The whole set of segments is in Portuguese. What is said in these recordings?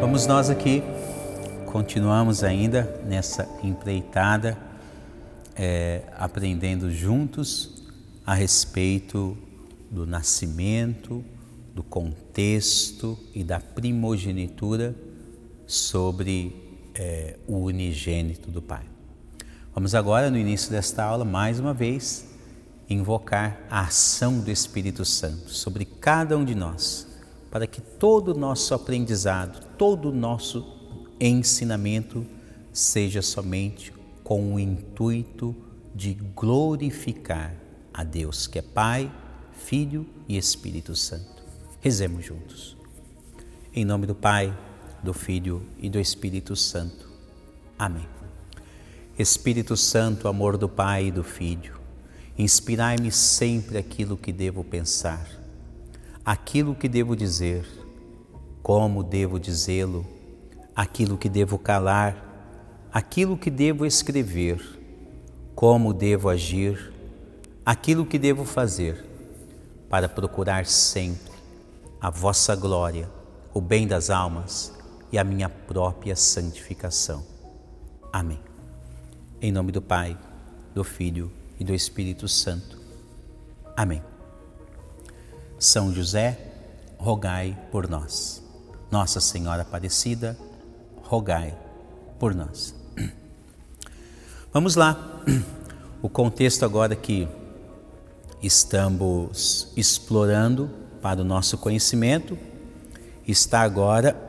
Vamos nós aqui, continuamos ainda nessa empreitada, aprendendo juntos a respeito do nascimento, do contexto e da primogenitura sobre o unigênito do Pai. Vamos agora, no início desta aula, mais uma vez, invocar a ação do Espírito Santo sobre cada um de nós, para que todo o nosso aprendizado, todo o nosso ensinamento seja somente com o intuito de glorificar a Deus, que é Pai, Filho e Espírito Santo. Rezemos juntos. Em nome do Pai, do Filho e do Espírito Santo. Amém. Espírito Santo, amor do Pai e do Filho, inspirai-me sempre aquilo que devo pensar, aquilo que devo dizer, como devo dizê-lo, aquilo que devo calar, aquilo que devo escrever, como devo agir, aquilo que devo fazer, para procurar sempre a vossa glória, o bem das almas e a minha própria santificação. Amém. Em nome do Pai, do Filho e do Espírito Santo. Amém. São José, rogai por nós. Nossa Senhora Aparecida, rogai por nós. Vamos lá. O contexto agora que estamos explorando para o nosso conhecimento está agora,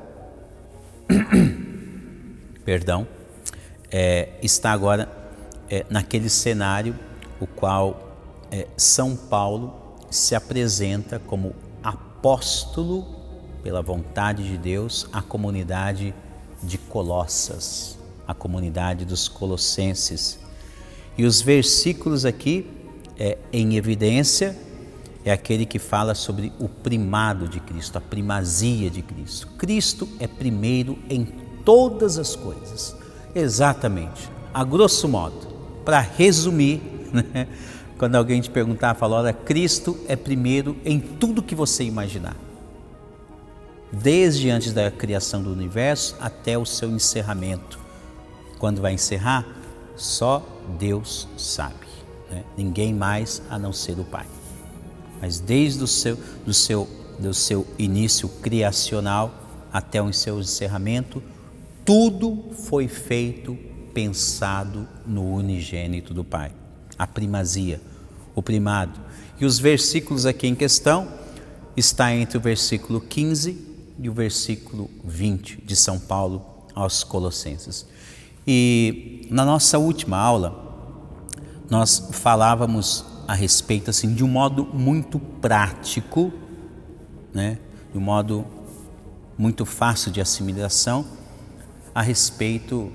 está agora naquele cenário o qual São Paulo se apresenta como apóstolo pela vontade de Deus à comunidade de Colossas, a comunidade dos colossenses. E os versículos aqui em evidência é aquele que fala sobre o primado de Cristo, a primazia de Cristo. Cristo é primeiro em todas as coisas. Exatamente, a grosso modo, para resumir, né? Quando alguém te perguntar, fala, olha, Cristo é primeiro em tudo que você imaginar. Desde antes da criação do universo até o seu encerramento. Quando vai encerrar, só Deus sabe, né? Ninguém mais a não ser o Pai. Mas desde do seu início criacional até o seu encerramento, tudo foi feito, pensado no unigênito do Pai. A primazia, o primado. E os versículos aqui em questão está entre o versículo 15 e o versículo 20 de São Paulo aos Colossenses. E na nossa última aula, nós falávamos a respeito assim, de um modo muito prático, né? De um modo muito fácil de assimilação, a respeito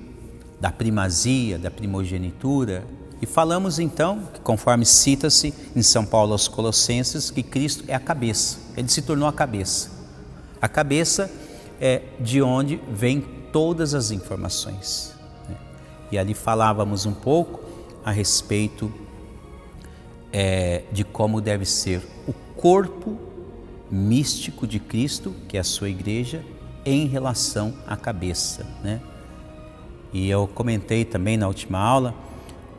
da primazia, da primogenitura. E falamos então, que conforme cita-se em São Paulo aos Colossenses, que Cristo é a cabeça, ele se tornou a cabeça. A cabeça é de onde vêm todas as informações, né? E ali falávamos um pouco a respeito de como deve ser o corpo místico de Cristo, que é a sua igreja, em relação à cabeça, né? E eu comentei também na última aula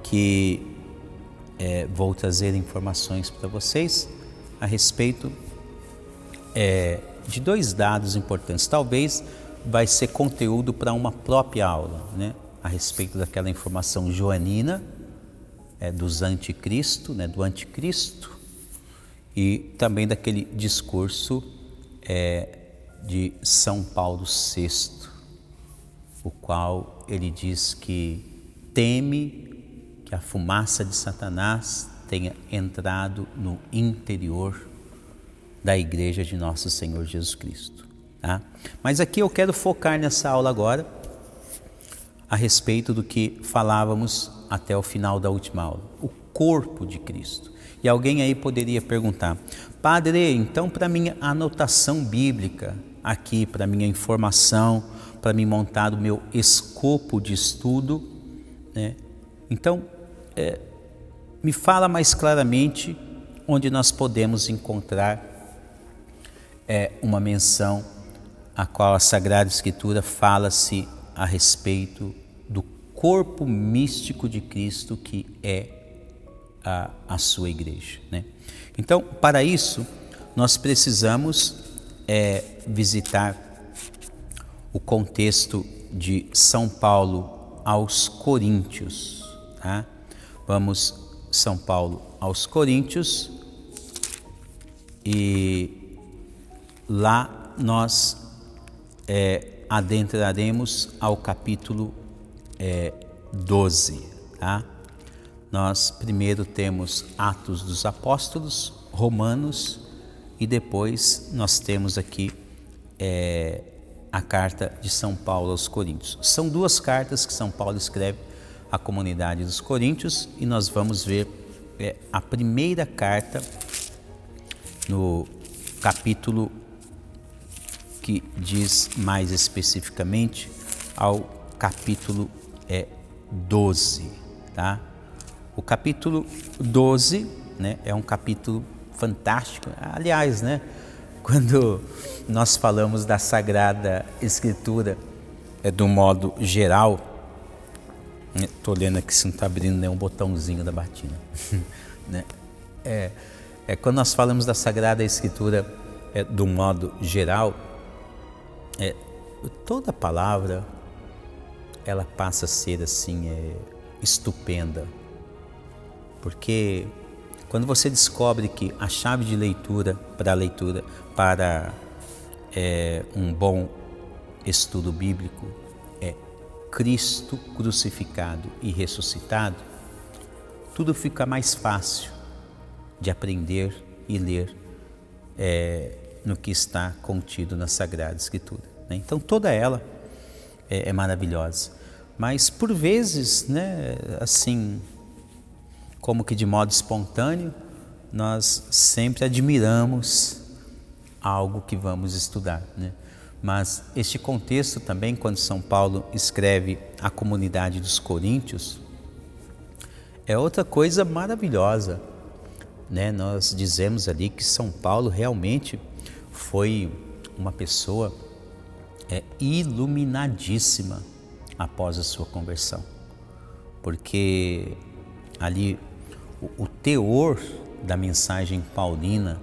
que vou trazer informações para vocês a respeito de dois dados importantes. Talvez vai ser conteúdo para uma própria aula, né? A respeito daquela informação joanina, dos anticristo, né? Do anticristo, e também daquele discurso de São Paulo VI, o qual ele diz que teme que a fumaça de Satanás tenha entrado no interior da igreja de nosso Senhor Jesus Cristo, tá? Mas aqui eu quero focar nessa aula agora a respeito do que falávamos até o final da última aula, o corpo de Cristo. E alguém aí poderia perguntar: Padre, então para minha anotação bíblica aqui, para minha informação, para me montar o meu escopo de estudo, né? Então, me fala mais claramente onde nós podemos encontrar uma menção a qual a Sagrada Escritura fala-se a respeito do corpo místico de Cristo, que é a sua igreja, né? Então, para isso, nós precisamos visitar o contexto de São Paulo aos Coríntios, tá? Vamos, São Paulo aos Coríntios, e lá nós adentraremos ao capítulo 12, tá? Nós primeiro temos Atos dos Apóstolos, Romanos, e depois nós temos aqui a carta de São Paulo aos Coríntios. São duas cartas que São Paulo escreve à comunidade dos Coríntios, e nós vamos ver a primeira carta no capítulo que diz mais especificamente ao capítulo 12, tá? O capítulo 12, né, é um capítulo fantástico. Aliás, né, quando nós falamos da Sagrada Escritura do modo geral, estou olhando aqui se não está abrindo nenhum botãozinho da batina, né? Quando nós falamos da Sagrada Escritura do modo geral, toda palavra ela passa a ser assim estupenda, porque quando você descobre que a chave de leitura para um bom estudo bíblico é Cristo crucificado e ressuscitado, tudo fica mais fácil de aprender e ler no que está contido na Sagrada Escritura, né? Então toda ela é maravilhosa, mas por vezes, né, assim, como que de modo espontâneo, nós sempre admiramos algo que vamos estudar, né? Mas este contexto também, quando São Paulo escreve à comunidade dos Coríntios, é outra coisa maravilhosa, né? Nós dizemos ali que São Paulo realmente foi uma pessoa iluminadíssima após a sua conversão, porque ali o teor da mensagem paulina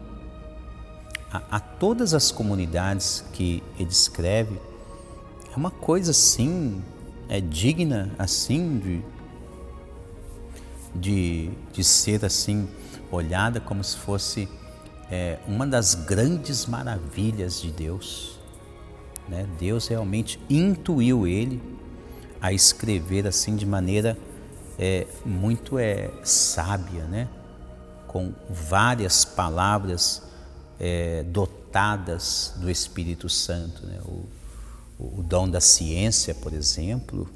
a todas as comunidades que ele escreve é uma coisa assim, digna assim de ser assim olhada como se fosse uma das grandes maravilhas de Deus, né? Deus realmente intuiu ele a escrever assim de maneira muito sábia, né? Com várias palavras dotadas do Espírito Santo, né? O dom da ciência, por exemplo,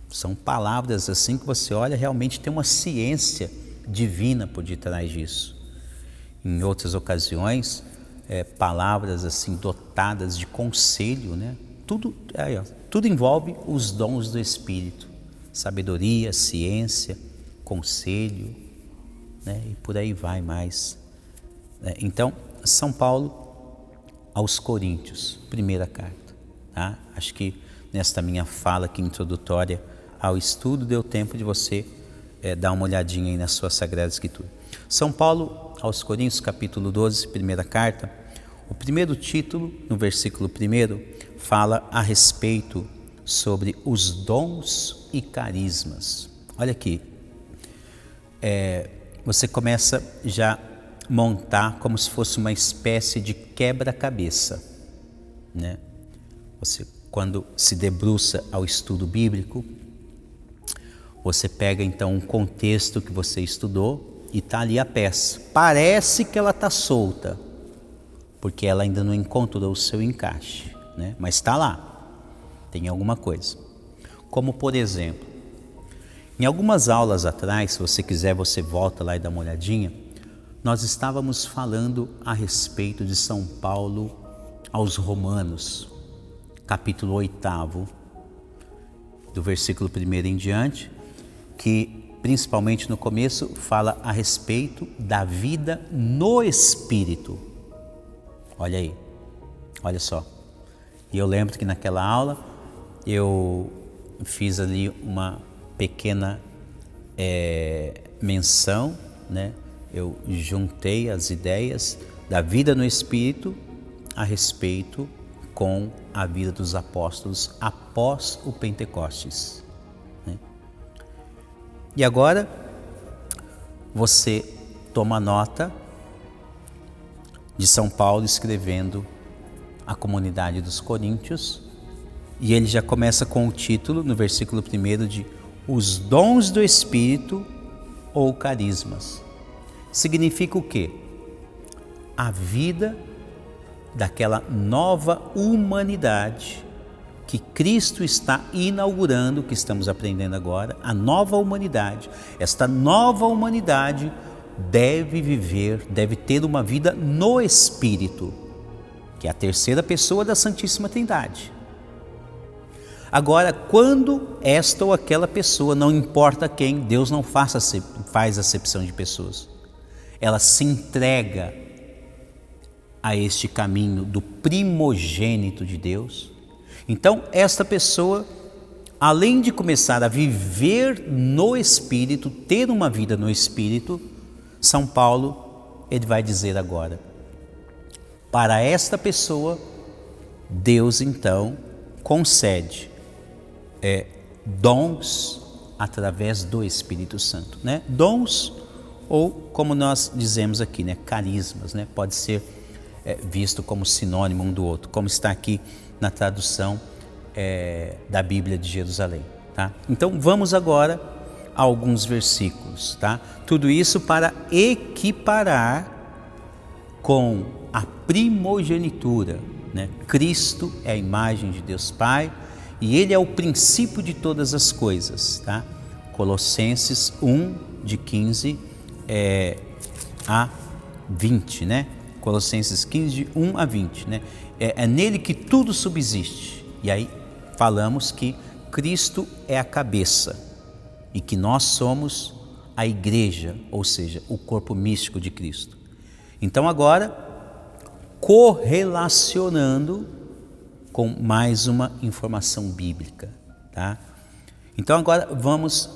são palavras assim que você olha, realmente tem uma ciência divina por detrás disso. Em outras ocasiões, palavras assim dotadas de conselho, né? Tudo envolve os dons do Espírito, sabedoria, ciência, conselho, né? E por aí vai mais. Então, São Paulo aos Coríntios, primeira carta, tá? Acho que nesta minha fala aqui introdutória ao estudo deu tempo de você dar uma olhadinha aí na sua Sagrada Escritura. São Paulo aos Coríntios, capítulo 12, primeira carta. O primeiro título, no versículo 1, fala a respeito sobre os dons e carismas. Olha aqui, você começa já a montar como se fosse uma espécie de quebra-cabeça, né? Você, quando se debruça ao estudo bíblico, você pega então um contexto que você estudou e está ali a peça. Parece que ela está solta, porque ela ainda não encontrou o seu encaixe, né? Mas está lá, tem alguma coisa. Como por exemplo, em algumas aulas atrás, se você quiser, você volta lá e dá uma olhadinha. nós estávamos falando a respeito de São Paulo aos Romanos, capítulo 8, do versículo 1 em diante, que principalmente no começo fala a respeito da vida no Espírito. Olha aí, olha só. E eu lembro que naquela aula eu fiz ali uma pequena menção, né? Eu juntei as ideias da vida no Espírito a respeito com a vida dos apóstolos após o Pentecostes, né? E agora você toma nota de São Paulo escrevendo a comunidade dos Coríntios, e ele já começa com o título no versículo 1 de os dons do Espírito ou carismas. Significa o quê? A vida daquela nova humanidade que Cristo está inaugurando, que estamos aprendendo agora, a nova humanidade. Esta nova humanidade deve viver, deve ter uma vida no Espírito, que é a terceira pessoa da Santíssima Trindade. Agora, quando esta ou aquela pessoa, não importa quem, Deus não faz acepção de pessoas, ela se entrega a este caminho do primogênito de Deus, então esta pessoa, além de começar a viver no Espírito, ter uma vida no Espírito, São Paulo, ele vai dizer agora, para esta pessoa, Deus então concede dons através do Espírito Santo, né? Dons, ou como nós dizemos aqui, né? Carismas, né? Pode ser visto como sinônimo um do outro, como está aqui na tradução da Bíblia de Jerusalém, tá? Então vamos agora a alguns versículos, tá? Tudo isso para equiparar com a primogenitura, né? Cristo é a imagem de Deus Pai e Ele é o princípio de todas as coisas, tá? Colossenses 1, de 15 a 20, né? Colossenses 15, de 1 a 20, né? É nele que tudo subsiste. E aí falamos que Cristo é a cabeça e que nós somos a igreja, ou seja, o corpo místico de Cristo. Então agora, correlacionando com mais uma informação bíblica, tá? Então agora vamos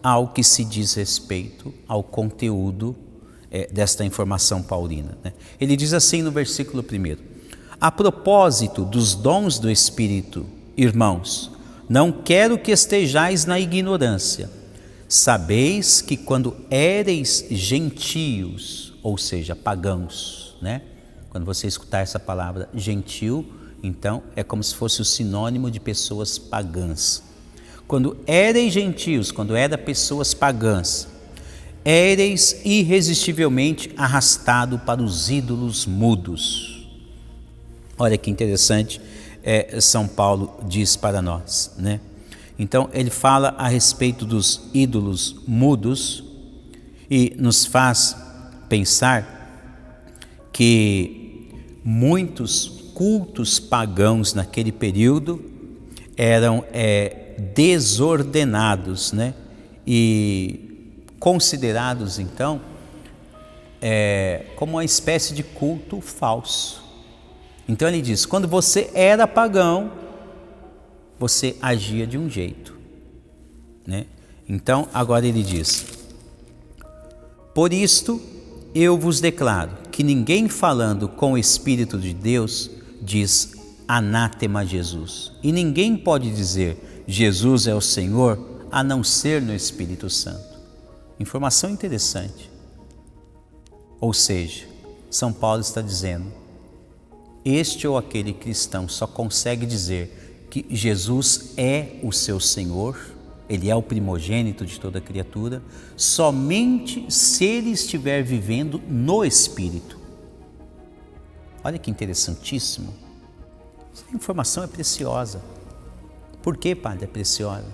ao que se diz respeito ao conteúdo desta informação paulina, né? Ele diz assim no versículo 1: a propósito dos dons do Espírito, irmãos, não quero que estejais na ignorância. Sabeis que quando éreis gentios, ou seja, pagãos, né? Quando você escutar essa palavra gentil, então é como se fosse o sinônimo de pessoas pagãs. Quando éreis gentios, quando era pessoas pagãs, éreis irresistivelmente arrastado para os ídolos mudos. Olha que interessante, São Paulo diz para nós, né? Então ele fala a respeito dos ídolos mudos e nos faz pensar que muitos cultos pagãos naquele período eram desordenados, né? E considerados então como uma espécie de culto falso. Então ele diz, quando você era pagão, você agia de um jeito, né? Então agora ele diz, por isto eu vos declaro que ninguém falando com o Espírito de Deus diz anátema a Jesus, e ninguém pode dizer Jesus é o Senhor a não ser no Espírito Santo. Informação interessante. Ou seja, São Paulo está dizendo, este ou aquele cristão só consegue dizer que Jesus é o seu Senhor, Ele é o primogênito de toda criatura, somente se ele estiver vivendo no Espírito. Olha que interessantíssimo. Essa informação é preciosa. Por que, padre, é preciosa?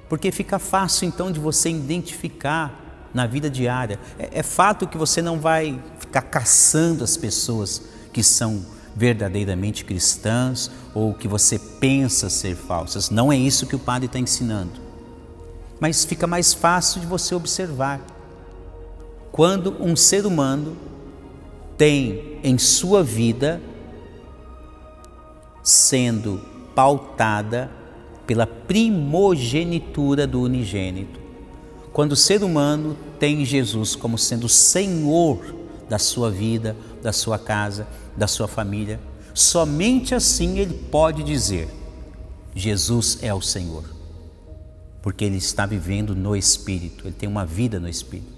Porque fica fácil então de você identificar na vida diária. É fato que você não vai ficar caçando as pessoas que são verdadeiramente cristãs ou que você pensa ser falsas. Não é isso que o padre está ensinando. Mas fica mais fácil de você observar. Quando um ser humano tem em sua vida sendo pautada pela primogenitura do unigênito. Quando o ser humano tem Jesus como sendo Senhor da sua vida, da sua casa, da sua família, somente assim ele pode dizer: Jesus é o Senhor, porque ele está vivendo no Espírito, ele tem uma vida no Espírito.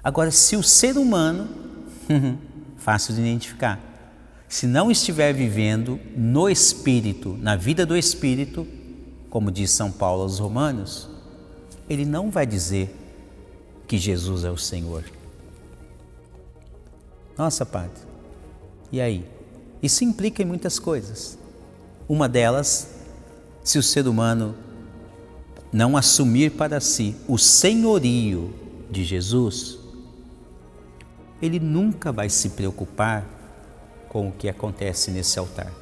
Agora, se o ser humano, fácil de identificar, se não estiver vivendo no Espírito, na vida do Espírito, como diz São Paulo aos Romanos, ele não vai dizer que Jesus é o Senhor. Nossa, padre, e aí? Isso implica em muitas coisas. Uma delas, se o ser humano não assumir para si o senhorio de Jesus, ele nunca vai se preocupar com o que acontece nesse altar.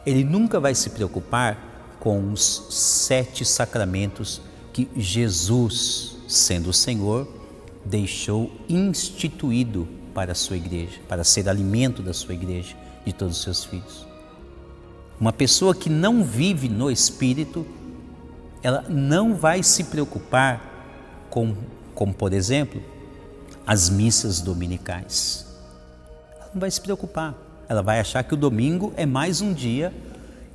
Ele nunca vai se preocupar com os 7 sacramentos que Jesus, sendo o Senhor, deixou instituído para a sua igreja, para ser alimento da sua igreja, de todos os seus filhos. Uma pessoa que não vive no Espírito, ela não vai se preocupar com, como por exemplo, as missas dominicais. Ela não vai se preocupar. Ela vai achar que o domingo é mais um dia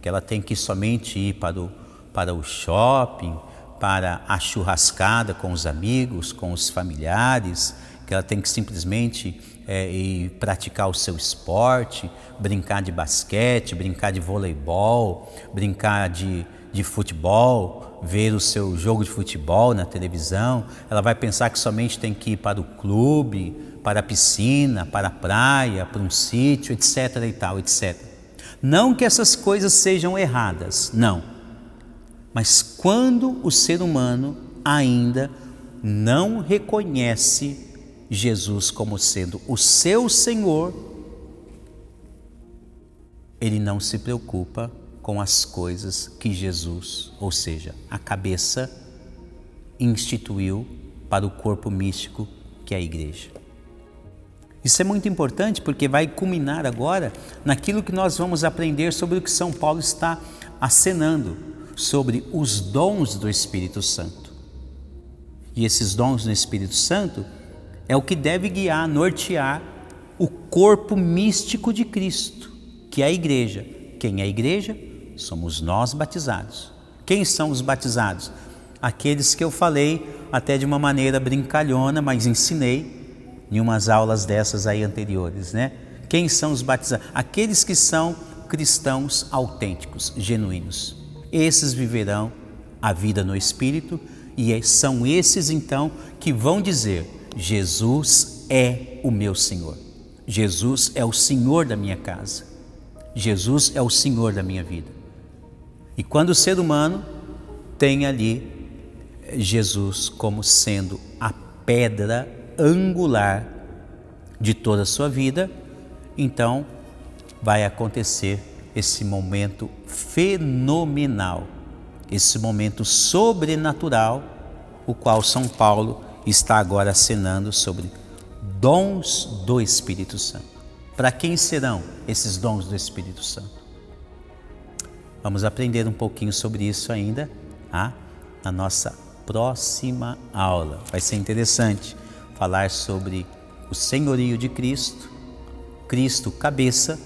que ela tem que somente ir para o shopping, para a churrascada com os amigos, com os familiares, que ela tem que simplesmente ir praticar o seu esporte, brincar de basquete, brincar de voleibol, brincar de futebol, ver o seu jogo de futebol na televisão. Ela vai pensar que somente tem que ir para o clube, para a piscina, para a praia, para um sítio, etc. e tal, etc. Não que essas coisas sejam erradas, não. Mas quando o ser humano ainda não reconhece Jesus como sendo o seu Senhor, ele não se preocupa com as coisas que Jesus, ou seja, a cabeça, instituiu para o corpo místico que é a igreja. Isso é muito importante porque vai culminar agora naquilo que nós vamos aprender sobre o que São Paulo está acenando, sobre os dons do Espírito Santo. E esses dons do Espírito Santo é o que deve guiar, nortear o corpo místico de Cristo, que é a igreja. Quem é a igreja? Somos nós batizados. Quem são os batizados? Aqueles que eu falei até de uma maneira brincalhona, mas ensinei em umas aulas dessas aí anteriores, né? Quem são os batizados? Aqueles que são cristãos autênticos, genuínos. Esses viverão a vida no Espírito e são esses então que vão dizer: Jesus é o meu Senhor. Jesus é o Senhor da minha casa. Jesus é o Senhor da minha vida. E quando o ser humano tem ali Jesus como sendo a pedra angular de toda a sua vida, então vai acontecer esse momento fenomenal, esse momento sobrenatural, o qual São Paulo está agora acenando sobre dons do Espírito Santo. Para quem serão esses dons do Espírito Santo? Vamos aprender um pouquinho sobre isso ainda, na nossa próxima aula. Vai ser interessante falar sobre o senhorio de Cristo, Cristo cabeça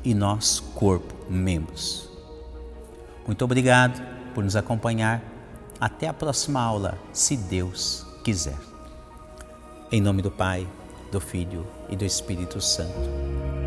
e nós corpo, membros. Muito obrigado por nos acompanhar. Até a próxima aula, se Deus quiser. Em nome do Pai, do Filho e do Espírito Santo.